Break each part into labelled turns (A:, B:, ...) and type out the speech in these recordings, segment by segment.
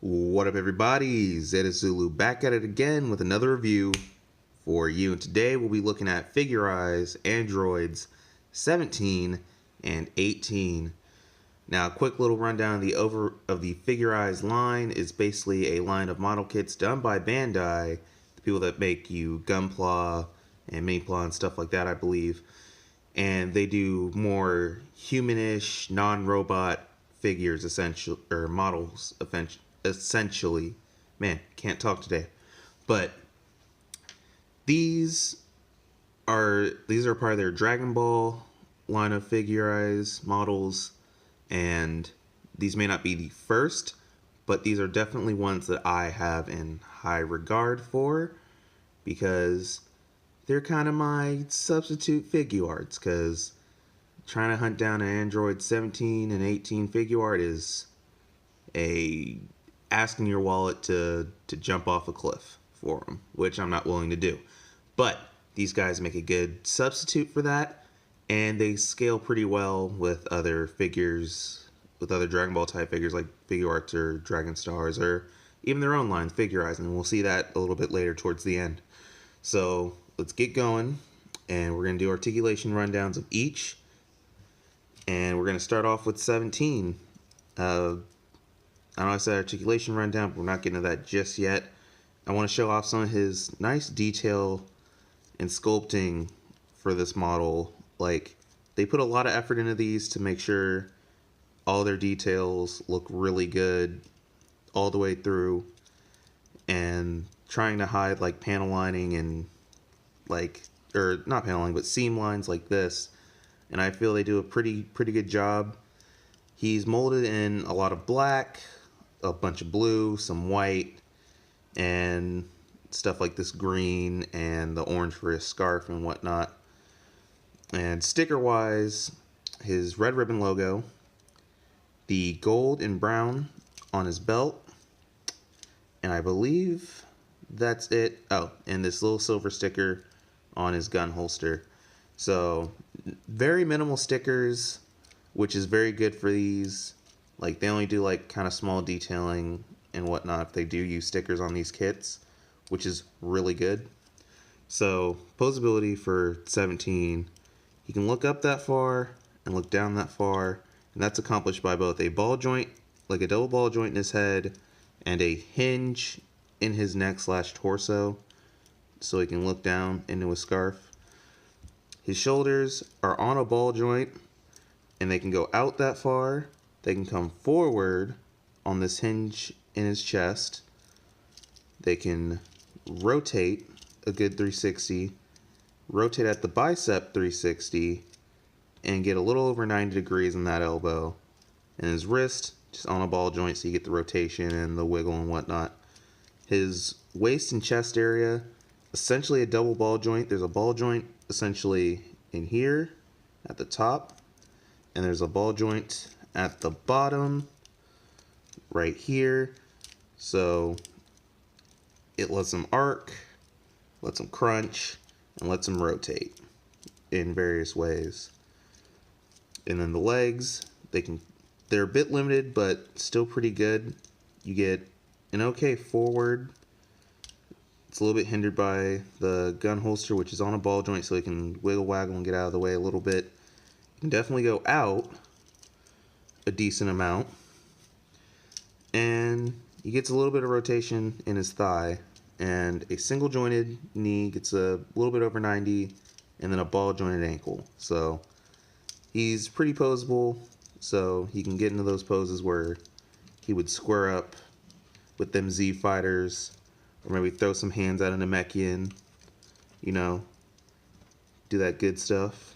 A: What up, everybody? Zeta Zulu back at it again with another review for you. And today we'll be looking at Figurise Androids 17 and 18. Now, a quick little rundown of the Figurise line is basically a line of model kits done by Bandai, the people that make you Gunpla and Minipla and stuff like that, I believe. And they do more humanish, non-robot figures, essentially, or models, essentially. Man, can't talk today. But these are part of their Dragon Ball line of Figurise models, and these may not be the first, but these are definitely ones that I have in high regard for because they're kind of my substitute Figuarts, because trying to hunt down an Android 17 and 18 Figuart is a asking your wallet to jump off a cliff for them, which I'm not willing to do. But these guys make a good substitute for that, and they scale pretty well with other figures, with other Dragon Ball type figures like Figuarts or Dragon Stars, or even their own line, Figurise, and we'll see that a little bit later towards the end. So let's get going, and we're going to do articulation rundowns of each, and we're going to start off with 17. I know I said articulation rundown, but we're not getting to that just yet. I want to show off some of his nice detail and sculpting for this model. Like, they put a lot of effort into these to make sure all their details look really good all the way through, and trying to hide like panel lining and like, or not panel lining, but seam lines like this. And I feel they do a pretty good job. He's molded in a lot of black, a bunch of blue, some white, and stuff like this green and the orange for his scarf and whatnot. And sticker wise, his red ribbon logo, the gold and brown on his belt, and I believe that's it. Oh, and this little silver sticker on his gun holster. So very minimal stickers, which is very good for these. Like, they only do like kind of small detailing and whatnot if they do use stickers on these kits, which is really good. So posability for 17, he can look up that far and look down that far, and that's accomplished by both a ball joint, like a double ball joint in his head, and a hinge in his neck / torso, so he can look down into his scarf. His shoulders are on a ball joint, and they can go out that far. They can come forward on this hinge in his chest. They can rotate a good 360, rotate at the bicep 360, and get a little over 90 degrees in that elbow. And his wrist, just on a ball joint, so you get the rotation and the wiggle and whatnot. His waist and chest area, essentially a double ball joint. There's a ball joint essentially in here at the top, and there's a ball joint at the bottom right here. So it lets them arc, lets them crunch, and lets them rotate in various ways. And then the legs, they're a bit limited, but still pretty good. You get an okay forward. It's a little bit hindered by the gun holster, which is on a ball joint, so it can wiggle waggle and get out of the way a little bit. You can definitely go out a decent amount, and he gets a little bit of rotation in his thigh, and a single jointed knee gets a little bit over 90, and then a ball jointed ankle. So he's pretty posable, so he can get into those poses where he would square up with them Z fighters, or maybe throw some hands at an Namekian, you know, do that good stuff.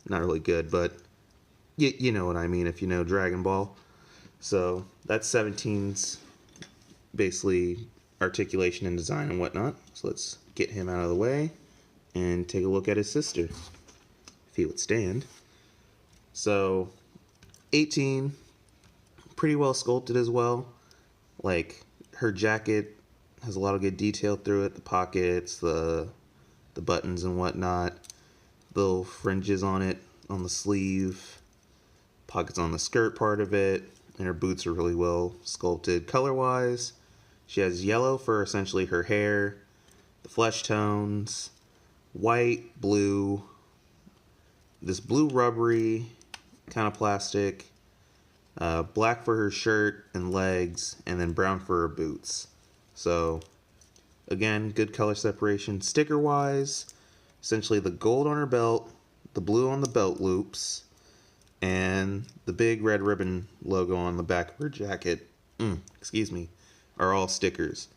A: Not really good, but you know what I mean if you know Dragon Ball. So that's 17's basically articulation and design and whatnot. So let's get him out of the way and take a look at his sister, if he would stand. So 18, pretty well sculpted as well. Like, her jacket has a lot of good detail through it. The pockets, the buttons and whatnot, little fringes on it, on the sleeve, pockets on the skirt part of it, and her boots are really well sculpted. Color-wise, she has yellow for essentially her hair, the flesh tones, white, blue, this blue rubbery kind of plastic, black for her shirt and legs, and then brown for her boots. So, again, good color separation. Sticker-wise, essentially the gold on her belt, the blue on the belt loops, and the big red ribbon logo on the back of her jacket, excuse me, are all stickers.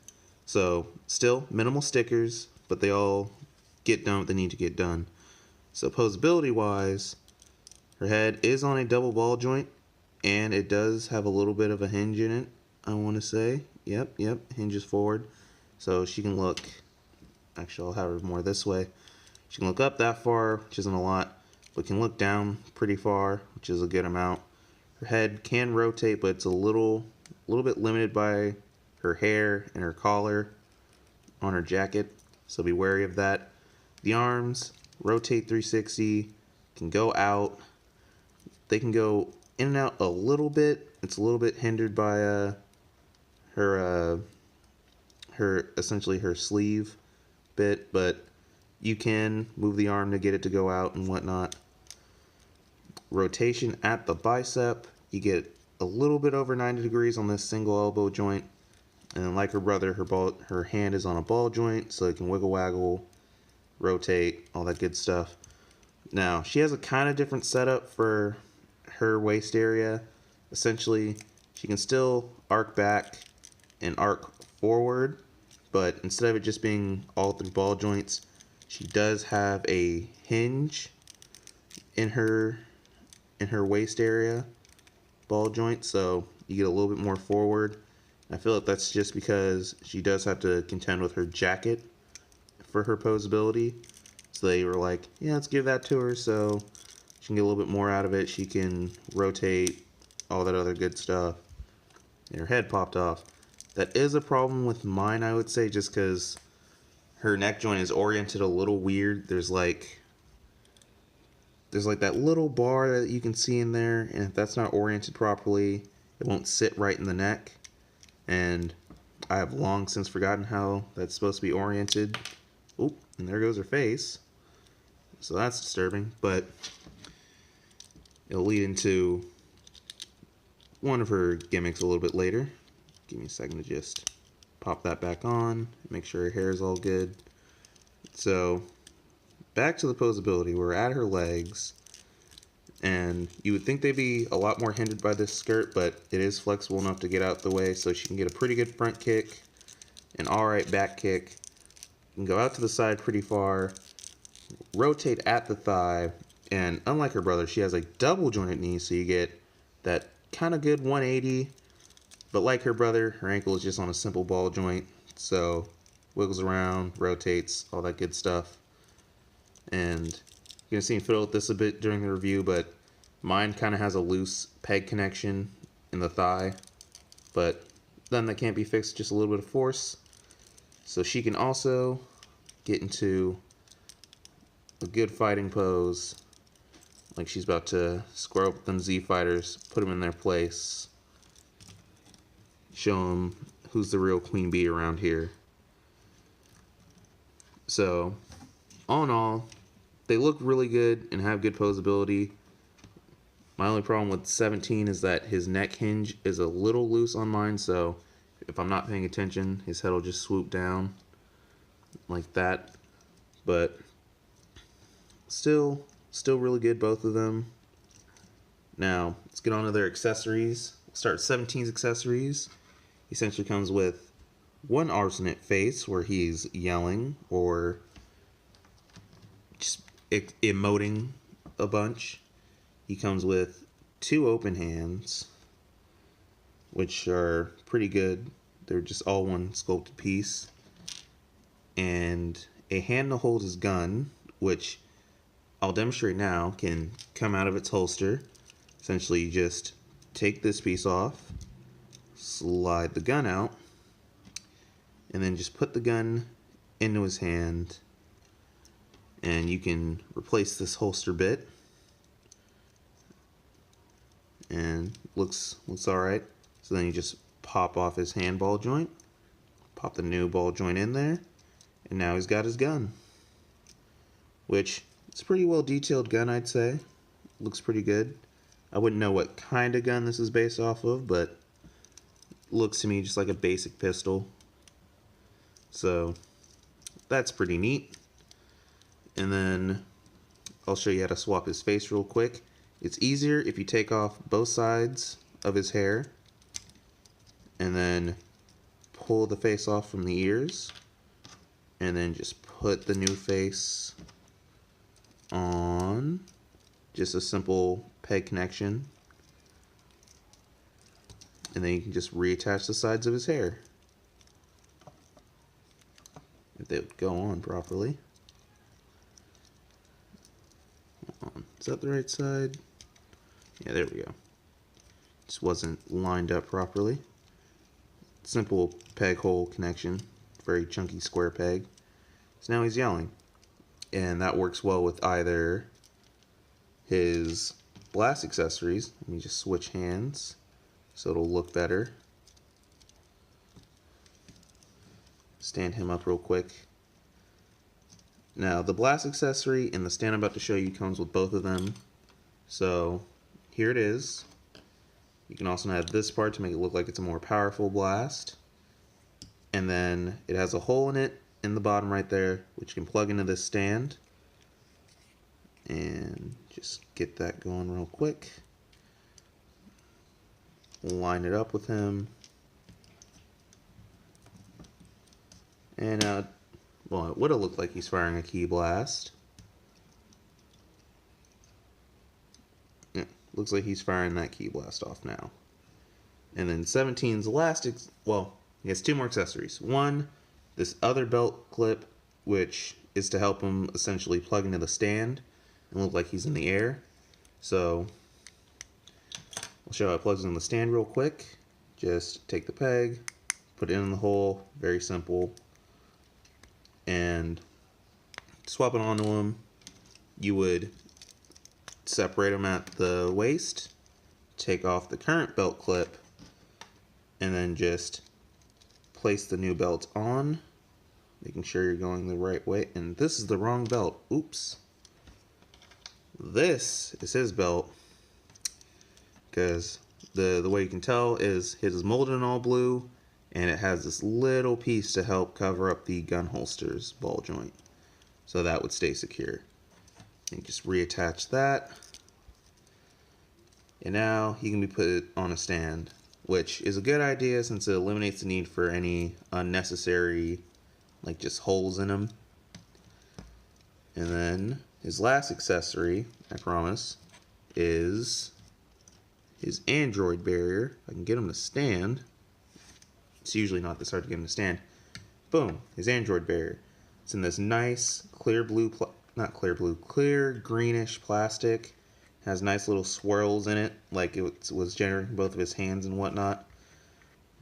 A: So, still minimal stickers, but they all get done what they need to get done. So, posability-wise, her head is on a double ball joint, and it does have a little bit of a hinge in it, I want to say. Yep, hinges forward. So she can look, actually I'll have her more this way. She can look up that far, which isn't a lot, but can look down pretty far, which is a good amount. Her head can rotate, but it's a little bit limited by her hair and her collar on her jacket, so be wary of that. The arms rotate 360, can go out. They can go in and out a little bit. It's a little bit hindered by her essentially her sleeve bit, but you can move the arm to get it to go out and whatnot. Rotation at the bicep, you get a little bit over 90 degrees on this single elbow joint, and then like her brother, her hand is on a ball joint, so it can wiggle waggle, rotate, all that good stuff. Now she has a kind of different setup for her waist area. Essentially, she can still arc back and arc forward, but instead of it just being all through ball joints, she does have a hinge in her waist area ball joint, so you get a little bit more forward. I feel like that's just because she does have to contend with her jacket for her posability. So they were like, yeah, let's give that to her so she can get a little bit more out of it. She can rotate, all that other good stuff. And her head popped off. That is a problem with mine, I would say, just because her neck joint is oriented a little weird. There's like that little bar that you can see in there, and if that's not oriented properly, it won't sit right in the neck. And I have long since forgotten how that's supposed to be oriented. Oop, and there goes her face. So that's disturbing, but it'll lead into one of her gimmicks a little bit later. Give me a second to just pop that back on, make sure her hair is all good. So back to the posability, we're at her legs, and you would think they'd be a lot more hindered by this skirt, but it is flexible enough to get out the way, so she can get a pretty good front kick, an alright back kick, can go out to the side pretty far, rotate at the thigh, and unlike her brother, she has a double jointed knee, so you get that kind of good 180, but like her brother, her ankle is just on a simple ball joint, so wiggles around, rotates, all that good stuff. And you're going to see me fiddle with this a bit during the review, but mine kind of has a loose peg connection in the thigh, but then that can't be fixed, just a little bit of force. So she can also get into a good fighting pose, like she's about to square up with them Z fighters, put them in their place, show them who's the real queen bee around here. So, all in all, they look really good and have good posability. My only problem with 17 is that his neck hinge is a little loose on mine, so if I'm not paying attention, his head will just swoop down like that. But still really good, both of them. Now, let's get on to their accessories. We'll start with 17's accessories. He essentially comes with one alternate face where he's yelling or just emoting a bunch. He comes with two open hands, which are pretty good. They're just all one sculpted piece. And a hand to hold his gun, which I'll demonstrate now, can come out of its holster. Essentially, you just take this piece off, slide the gun out, and then just put the gun into his hand, and you can replace this holster bit. and looks alright. So then you just pop off his hand ball joint, pop the new ball joint in there, and now he's got his gun. Which, it's a pretty well detailed gun, I'd say. Looks pretty good. I wouldn't know what kind of gun this is based off of, but looks to me just like a basic pistol. So that's pretty neat. And then I'll show you how to swap his face real quick. It's easier if you take off both sides of his hair and then pull the face off from the ears and then just put the new face on. Just a simple peg connection. And then you can just reattach the sides of his hair, if they would go on properly. Is that the right side? Yeah, there we go. Just wasn't lined up properly. Simple peg hole connection, very chunky square peg. So now he's yelling, and that works well with either his blast accessories. Let me just switch hands so it'll look better. Stand him up real quick. Now the blast accessory and the stand I'm about to show you comes with both of them. So here it is. You can also add this part to make it look like it's a more powerful blast. And then it has a hole in it in the bottom right there, which you can plug into this stand. And just get that going real quick. Line it up with him. And well, it would have looked like he's firing a key blast. Yeah, looks like he's firing that key blast off now. And then 17's last, well, he has two more accessories. One, this other belt clip, which is to help him essentially plug into the stand and look like he's in the air. So I'll show how it plugs in the stand real quick. Just take the peg, put it in the hole, very simple, and swap it onto him. You would separate them at the waist, take off the current belt clip, and then just place the new belt on, making sure you're going the right way. And this is the wrong belt. Oops. This is his belt, because the way you can tell is his is molded in all blue, and it has this little piece to help cover up the gun holster's ball joint, so that would stay secure. And just reattach that, and now he can be put on a stand, which is a good idea since it eliminates the need for any unnecessary, like, just holes in them. And then his last accessory, I promise, is his Android barrier. I can get him to stand. It's usually not this hard to get him to stand. Boom, his Android barrier. It's in this nice clear blue, clear greenish plastic. Has nice little swirls in it, like it was generating both of his hands and whatnot.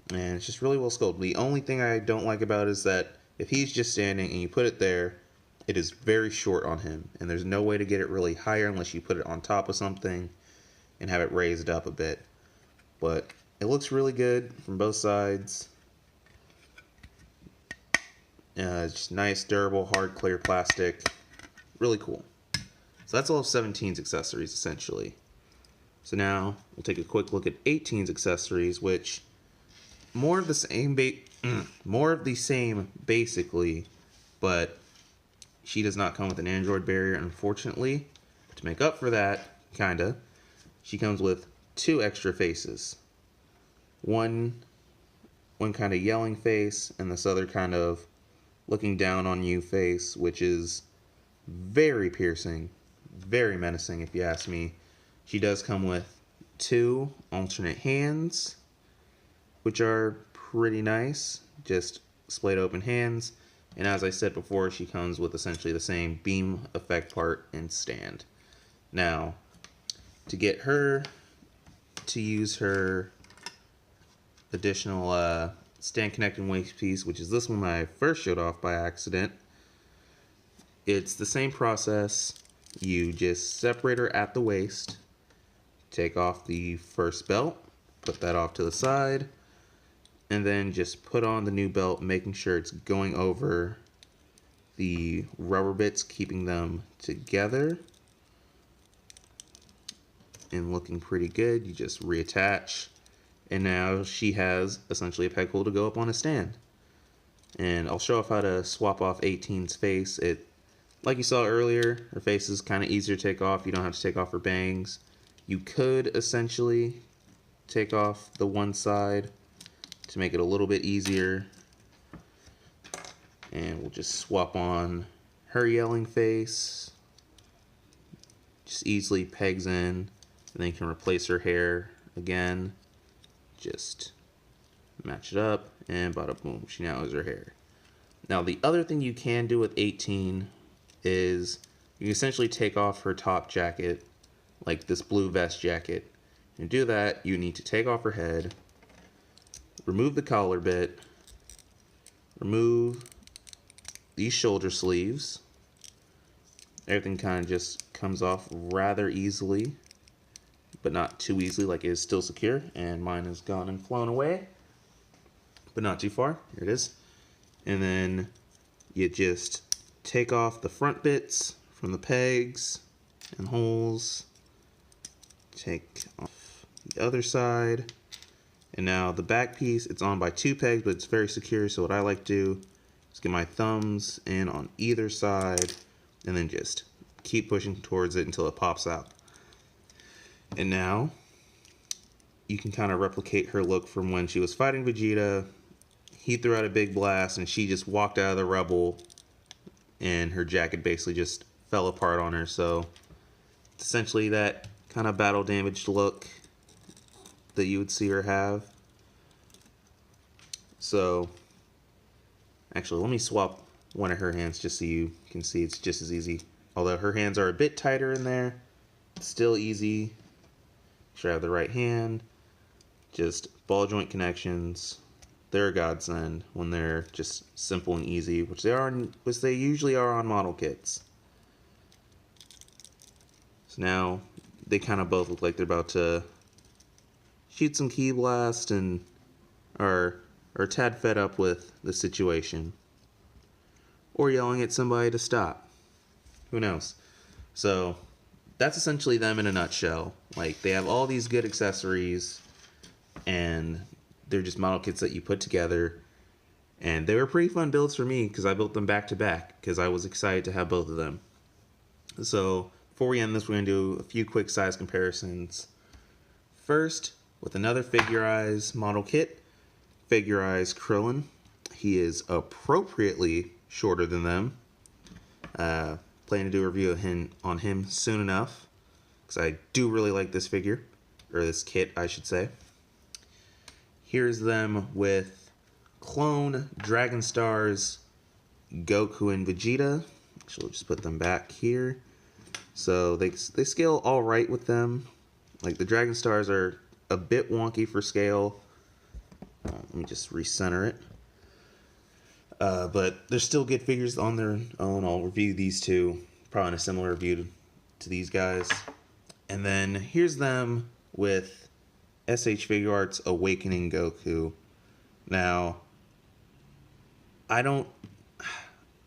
A: And it's just really well sculpted. The only thing I don't like about it is that if he's just standing and you put it there, it is very short on him, and there's no way to get it really higher unless you put it on top of something and have it raised up a bit. But it looks really good from both sides. It's just nice, durable, hard, clear plastic. Really cool. So that's all of 17's accessories, essentially. So now we'll take a quick look at 18's accessories, which more of the same basically, but she does not come with an Android barrier, unfortunately. To make up for that, kinda, she comes with two extra faces. One kind of yelling face, and this other kind of looking down on you face, which is very piercing, very menacing if you ask me. She does come with two alternate hands, which are pretty nice, just splayed open hands. And as I said before, she comes with essentially the same beam effect part and stand. Now, to get her to use her additional stand connecting waist piece, which is this one I first showed off by accident, it's the same process. You just separate her at the waist, take off the first belt, put that off to the side, and then just put on the new belt, making sure it's going over the rubber bits, keeping them together and looking pretty good. You just reattach, and now she has essentially a peg hole to go up on a stand. And I'll show off how to swap off 18's face. Like you saw earlier, her face is kind of easier to take off. You don't have to take off her bangs. You could essentially take off the one side to make it a little bit easier. And we'll just swap on her yelling face. Just easily pegs in, and then you can replace her hair again. Just match it up, and bada boom, she now has her hair. Now the other thing you can do with 18 is you can essentially take off her top jacket, like this blue vest jacket. And to do that, you need to take off her head, remove the collar bit, remove these shoulder sleeves. Everything kind of just comes off rather easily, but not too easily, like it is still secure. And mine has gone and flown away, but not too far. Here it is. And then you just take off the front bits from the pegs and holes. Take off the other side. And now the back piece, it's on by 2 pegs, but it's very secure. So what I like to do is get my thumbs in on either side and then just keep pushing towards it until it pops out. And now you can kind of replicate her look from when she was fighting Vegeta. He threw out a big blast and she just walked out of the rubble and her jacket basically just fell apart on her. So it's essentially that kind of battle damaged look that you would see her have. So actually, let me swap one of her hands just so you can see it's just as easy. Although her hands are a bit tighter in there, it's still easy. Should I have the right hand? Just ball joint connections. They're a godsend when they're just simple and easy, which they usually are on model kits. So now they kind of both look like they're about to shoot some key blast and are a tad fed up with the situation, or yelling at somebody to stop. Who knows? So that's essentially them in a nutshell. Like, they have all these good accessories, and they're just model kits that you put together. And they were pretty fun builds for me because I built them back to back because I was excited to have both of them. So before we end this, we're going to do a few quick size comparisons. First, with another Figurise model kit, Figurise Krillin. He is appropriately shorter than them. Plan to do a review on him soon enough because I do really like this figure, or this kit, I should say. Here's them with clone Dragon Stars, Goku and Vegeta. Actually, we'll just put them back here. So they scale all right with them. Like, the Dragon Stars are a bit wonky for scale. Let me just recenter it. But they're still good figures on their own. I'll review these two, probably in a similar review to these guys. And then here's them with SH Figuarts Awakening Goku. Now, I don't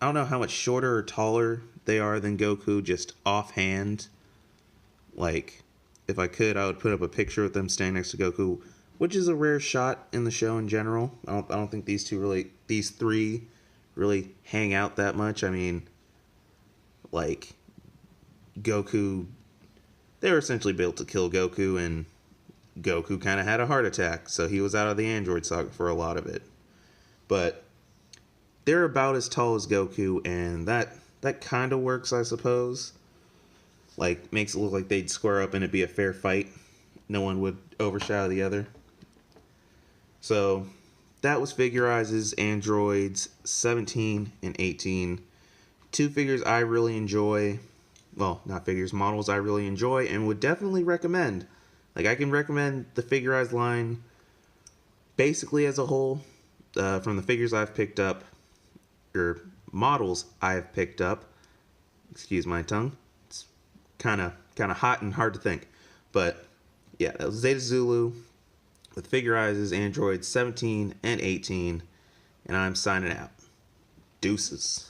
A: know how much shorter or taller they are than Goku, just offhand. Like, if I could, I would put up a picture of them standing next to Goku, which is a rare shot in the show in general. I don't think these three really hang out that much. I mean, like, Goku, they were essentially built to kill Goku, and Goku kind of had a heart attack, so he was out of the Android saga for a lot of it. But they're about as tall as Goku, and that kind of works, I suppose. Like, makes it look like they'd square up and it'd be a fair fight. No one would overshadow the other. So that was Figurise's Androids 17 and 18. Two figures I really enjoy. Well, not figures, models I really enjoy and would definitely recommend. Like, I can recommend the Figurise line basically as a whole, from the figures I've picked up, or models I've picked up. Excuse my tongue. It's kind of hot and hard to think. But yeah, that was Zeta Zulu with Figurise's Androids 17 and 18, and I'm signing out. Deuces.